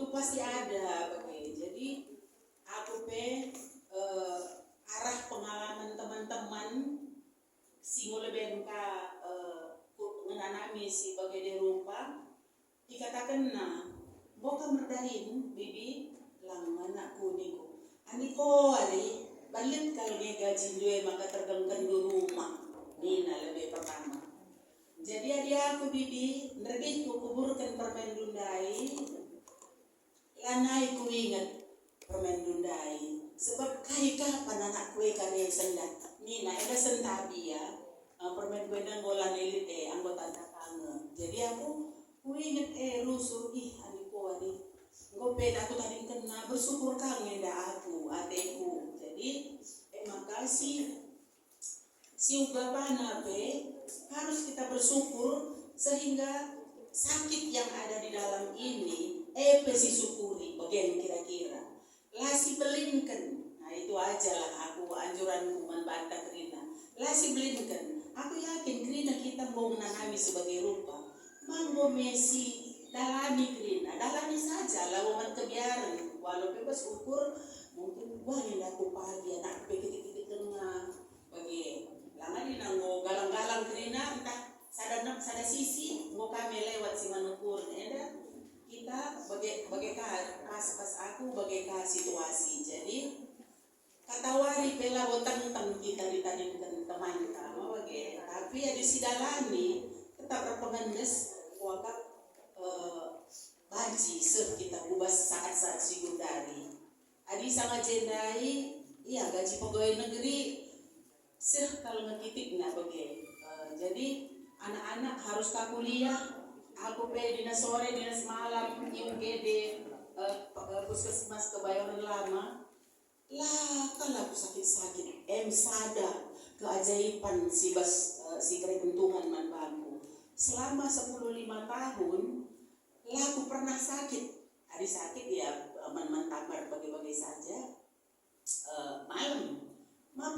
pasti ada begini. Jadi aku arah pengalaman teman-teman si lebih ka menanami si bagai di rumah dikatakan boka merdahin bibi lang mana kuniku aniko ari balik kalau dia gaji dua maka tergangkan di rumah Nina lebih pertama. Jadi adik aku bibi nergi ku kuburkan permen dundai lanai ku ingat permen dundai sebab kai kapan anak kue kare sendat Nina ada sentabi ya permen kue dan bola nelit anggota tetangga. Jadi aku ingat rusuh adikku adik gope aku tadi kena bersyukur kangen dah aku adekku. Jadi makasih si ugapana harus kita bersyukur sehingga sakit yang ada di dalam ini si syukuri bagian kira-kira lasi belinkan. Nah itu aja lah aku anjuranku membantah Krina lasi belinkan. Aku yakin Krina kita mau menanami sebagai rupa mambo mesi dalami Krina dalami saja lawangan kebiaran walau bebas ukur mungkin wah ini aku pagi anak begitu tengah bagi lama di nanggo galang-galang Krina entah sada sisi mau kami lewat si manukur ada kita bagai pas aku bagai situasi. Jadi katawari pela botang kita ditandingkan teman kita bagai tapi ya disidalani tetap berpengendes wakaf baji kita ubah saat-saat sigundari adi sama jendai iya gaji pegawai negeri kalau ngekitik bagai jadi anak-anak harus ke kuliah aku dinas sore dinas malam IUGD puskesmas Kebayoran Lama lah kan aku sakit-sakit sada keajaiban si kerentungan manfaatku selama 15 tahun lah aku pernah sakit hari sakit ya tabar bagi-bagi saja malam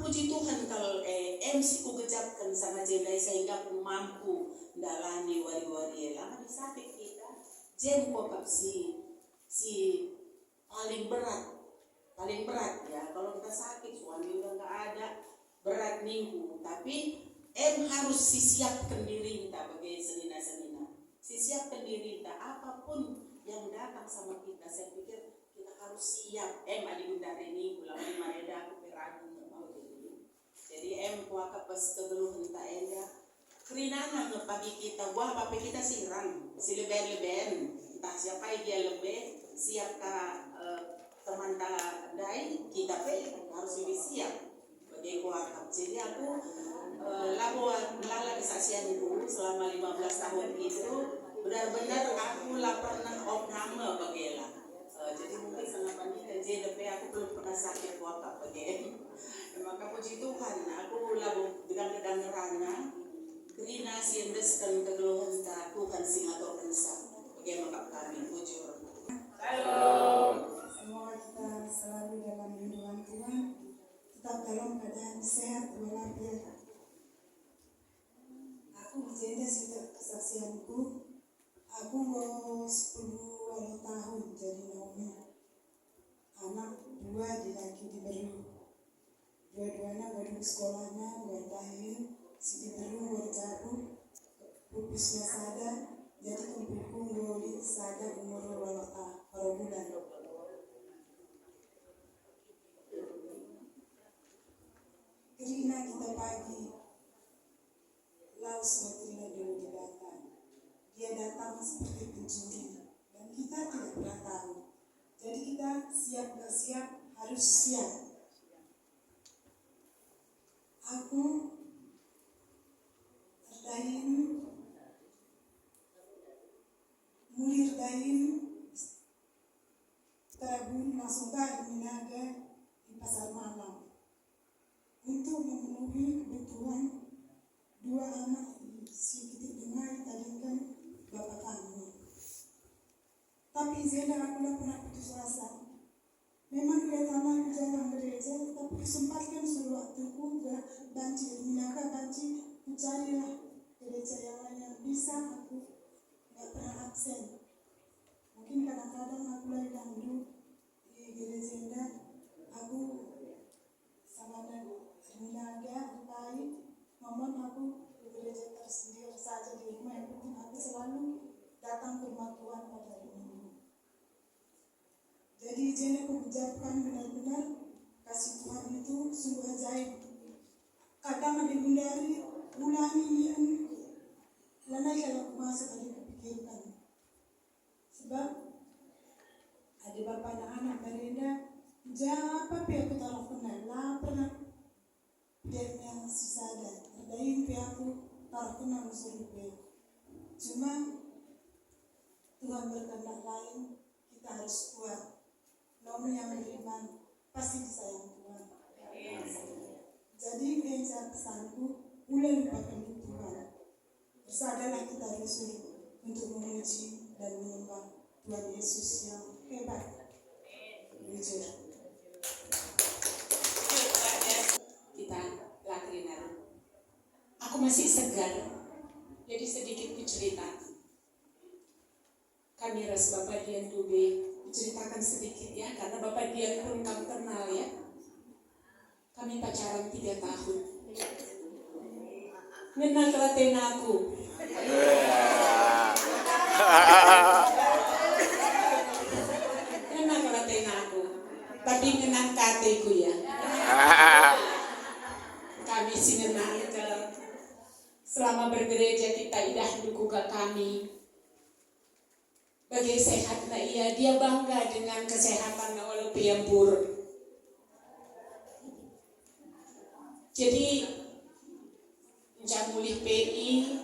puji Tuhan kalau MC ku gejapkan sama jendai sehingga aku mampu dalani wari-wari lama di sakit kita jem kokap si paling berat ya kalau kita sakit suami udah nggak ada berat minggu tapi harus siapkan diri kita bagi senina siapkan diri kita apapun yang datang sama kita saya pikir kita harus siap adi bundari minggu lama di mareda aku peragu jadi kuaka pas kegeluhan tak enda kerinangan pagi kita wah bapak kita sirang si leben entah siapa dia lebih siap teman dai kita harus lebih siap bagi kuaka. Jadi aku lala kesaksian itu selama 15 tahun itu benar-benar aku pernah opname bagela jadi mungkin sangat pandita JDP aku belum pernah sakit kuaka bagi maka puji Tuhan aku labu dengan kedengarannya Krina siendeskan kegeluhan Tuhan singator kensa bagaimana kami bujur. Halo semoga kita selalu dalam lindungan Tuhan tetap dalam keadaan sehat walafiat. Aku berjanda sejak kesaksianku aku mau 10 tahun jadi nomor anak 2 laki diberi dua-duanya baru sekolahnya baru tahun si baru jatuh pupusnya sada jadi kumpulku ngoli sada umur baru bulan Krina kita pagi laus Krina dulu dia datang seperti pencuri dan kita tidak pernah tahu jadi kita siap gak siap harus siap. Aku terdain mulir dain terabun langsung ke Minaga di pasar malam untuk memenuhi kebutuhan 2 anak si Kitik Dengai tadikan bapak kami. Tapi Zena aku pernah putus asa. Memang kelihatannya jarang gereja, tapi kesempatkan suatu waktuku banci Minaga banci ku carilah gereja yang lain yang bisa aku nggak pernah absen. Mungkin kadang-kadang aku lagi Tuhan benar-benar, kasih Tuhan itu sungguh ajaib. Kadang ada bundari ulangi yang lanai kalau masa tadi kupikirkan. Sebab ada bapak anak-anak merenda, jangan apa aku taruh kenal, lapar biar yang sisa ada yang aku taruh kenal musuh. Cuma Tuhan berkehendak lain, kita harus kuat. Nomor yang beriman pasti disayang Tuhan. Jadi yang saya pesanku, mulai lupakan Tuhan. Bersadarlah kita Rasul untuk memuji dan menyembah Tuhan Yesus yang hebat. Jujur. Kita lakrinaru. Aku masih segar, jadi sedikit bercerita. Kami ras Bapak Dian Dube ceritakan sedikit ya, karena Bapak Dian pun kamu kenal ya. Kami pacaran 3 tahun. Ngenal kelaten aku. Ngenal kelaten aku. Tapi ngenal kateku ya. Kami sih ngenal ke selama bergereja kita idah duku ke kami. Bagi sehat na ia, dia bangga dengan kesehatan na walau yang buruk. Jadi Jamulih PI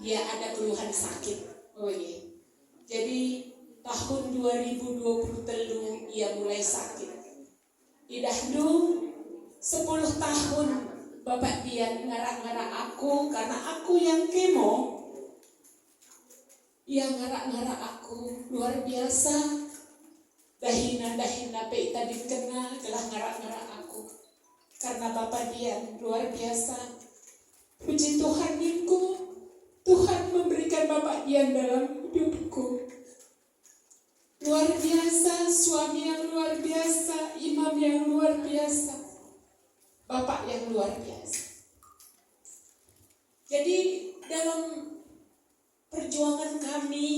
dia ada keluhan sakit. Oh iya. Jadi tahun 2023 ia mulai sakit. Idahdu 10 tahun Bapak dia ngarak-ngarak aku karena aku yang kemo. Ia ngarak-ngarak aku luar biasa. Dahina PI tadi kenal telah ngarak-ngarak aku. Karena Bapak dia luar biasa. Puji Tuhan Niko, Tuhan memberikan Bapak dia dalam hidupku. Luar biasa, suami yang luar biasa, imam yang luar biasa, Bapak yang luar biasa. Jadi dalam perjuangan kami,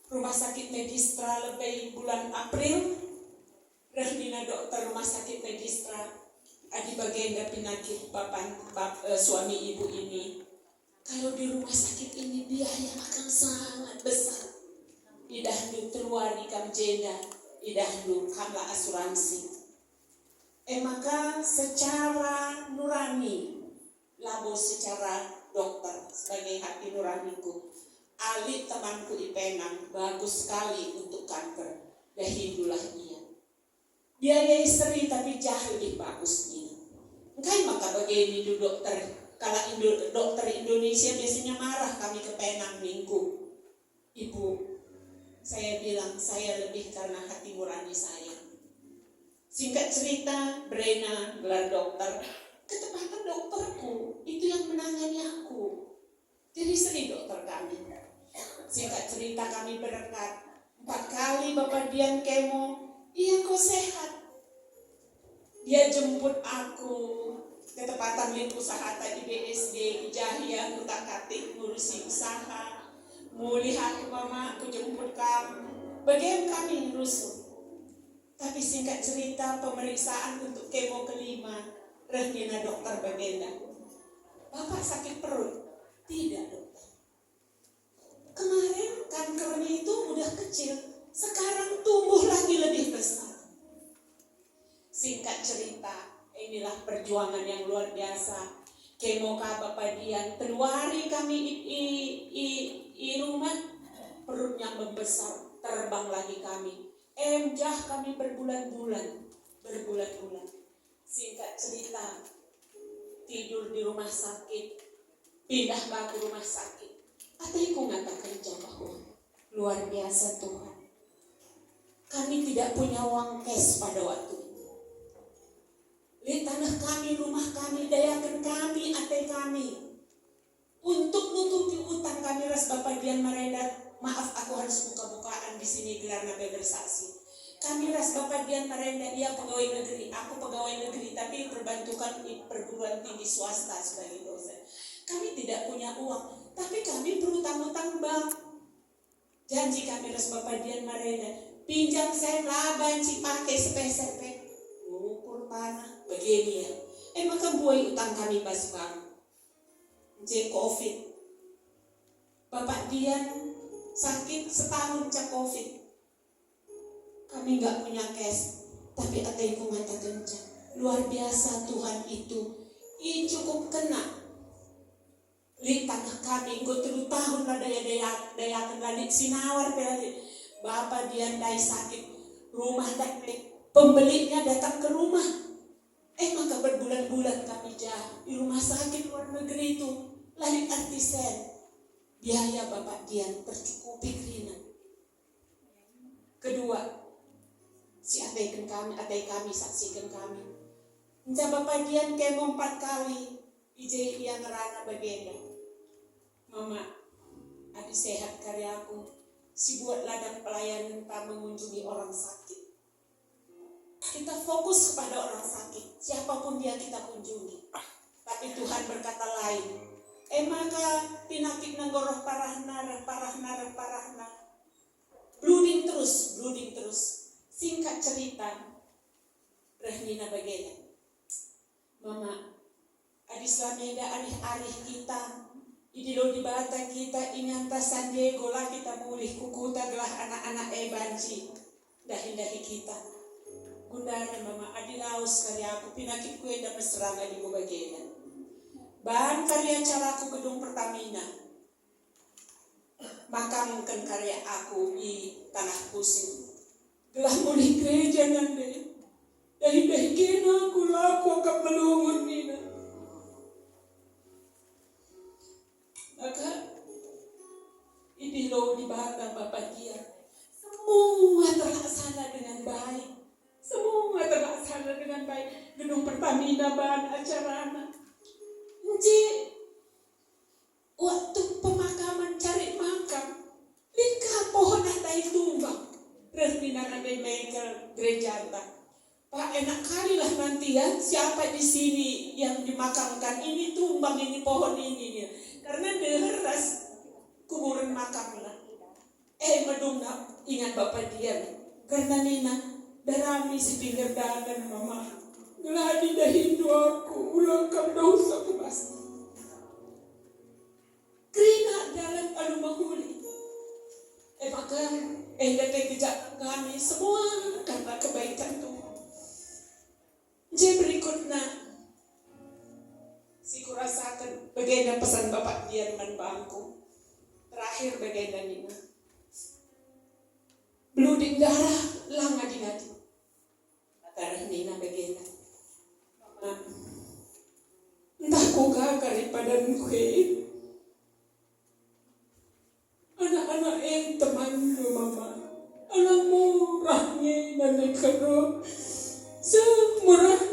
Rumah Sakit Medistra lebih bulan April, Rahdina dokter Rumah Sakit Medistra, adi bagenda penyakit suami ibu ini. Kalau di rumah sakit ini biaya akan sangat besar. Idahdu keluar di kamjenda, idahdu kamla asuransi. Maka secara nurani, labo secara dokter sebagai hati nuraniku. Ali temanku Ipenang bagus sekali untuk kanker. Dahidulah ia. Biaya istri tapi jauh lebih bagus ini. Kan maka begini itu dokter. Kalau dokter Indonesia biasanya marah kami ke Penang minggu. Ibu, saya bilang saya lebih karena hati nurani saya. Singkat cerita, Brena gelar dokter. Ketepatan dokterku itu yang menangani aku. Jadi sering dokter kami. Singkat cerita kami berangkat 4 kali Bapak Dian kemo. Iya kok sehat. Dia jemput aku ketepatan link usaha tadi BSD Ijahia kutak katik ngurusi usaha. Mulihat mama aku jemput kamu. Bagian kami rusuh. Tapi singkat cerita pemeriksaan untuk kemo kelima. Rehnina dokter bagenda. Bapak sakit perut? Tidak dokter. Kemarin kankernya itu udah kecil. Sekarang tumbuh lagi lebih besar. Singkat cerita, inilah perjuangan yang luar biasa. Kemoka Bapak Dian, keluari kami di rumah, perutnya membesar, terbang lagi kami. Emjah kami berbulan-bulan. Singkat cerita, tidur di rumah sakit, pindah ke rumah sakit. Ataiku ngatakan bahwa luar biasa Tuhan. Kami tidak punya uang cash pada waktu itu. Lihat tanah kami, rumah kami, dayakan kami, atai kami. Untuk nutupi utang kami ras Bapak Dian Marendat. Maaf aku harus buka-bukaan di sini gelar nabi bersaksi. Kami ras Bapak Dian Marendat, dia pegawai negeri, aku pegawai negeri, tapi perbantukan di perguruan tinggi swasta sebagai dosen. Kami tidak punya uang, tapi kami berutang-utang bank. Janji kami ras Bapak Dian Marendat. Pinjam saya laban si pakai sepe-sepe. Ngukur panah begini ya. Maka buai utang kami pas bang. COVID. Bapak Dian sakit setahun cak COVID. Kami nggak punya cash, tapi ataiku mata kencang. Luar biasa Tuhan itu. Ini cukup kena. Lipat kami, gue 3 tahun lah daya kendali sinawar pelali. Bapak Dian dai sakit, rumah dai pembelinya datang ke rumah. Maka berbulan-bulan kami di rumah sakit luar negeri itu. Lalu artisen. Biaya Bapak Dian tercukupi krina. Kedua, si atai kami saksikan kami. Nca Bapak Dian kemo 4 kali ije yang ngerana bagenda. Mama, adi sehat karyaku, si buat ladang pelayanan tak mengunjungi orang sakit. Kita fokus kepada orang sakit, siapapun dia kita kunjungi. Tapi Tuhan berkata lain. Maka pinakit nanggoroh parahna. Blooding terus. Singkat cerita, Rehnina bagena. Mama, adis lameda arih-arih kita, idilo di bata kita, inganta San Diego lah kita mulih kukuta gelah anak-anak banci, dahi-dahi kita. Gundana mama, adilaus karya aku, pinakit kue dan mesraga di bagena. Bahan karya caraku gedung Pertamina. Makamkan karya aku di tanah pusing. Gelah mulih gereja nande. Dahi-dahi kena aku laku akan melungun nina. Maka ini lo di bahasa Bapak dia. Semua terlaksana dengan baik. Gedung Pertamina bahan acarana. Waktu pemakaman cari makam, lika pohon atai tumbang. Resmina nadai bengkel gereja anta. Pak enak kali lah nanti ya, siapa di sini yang dimakamkan ini tumbang ini pohon ini ya. Karena deras kuburan makam lah. Medungna ingat Bapak dia. Karena Nina darami si pinggir dagan mama. Geladi dah Hindu aku, ulang kam dosa ku pasti. Kerina dalam alu mahuli. Maka datang kejahatan kami semua karena kebaikan Tuhan. Jadi berikutnya, si kurasakan bagaimana pesan Bapak Dian dan bangku. Terakhir bagaimana Nina. Blooding darah langa di hati. Darah Nina bagaimana. Mama, entah ku kakak daripada kue. Anak-anak yang temanku mama. Anak murahnya dan nekero. Semurah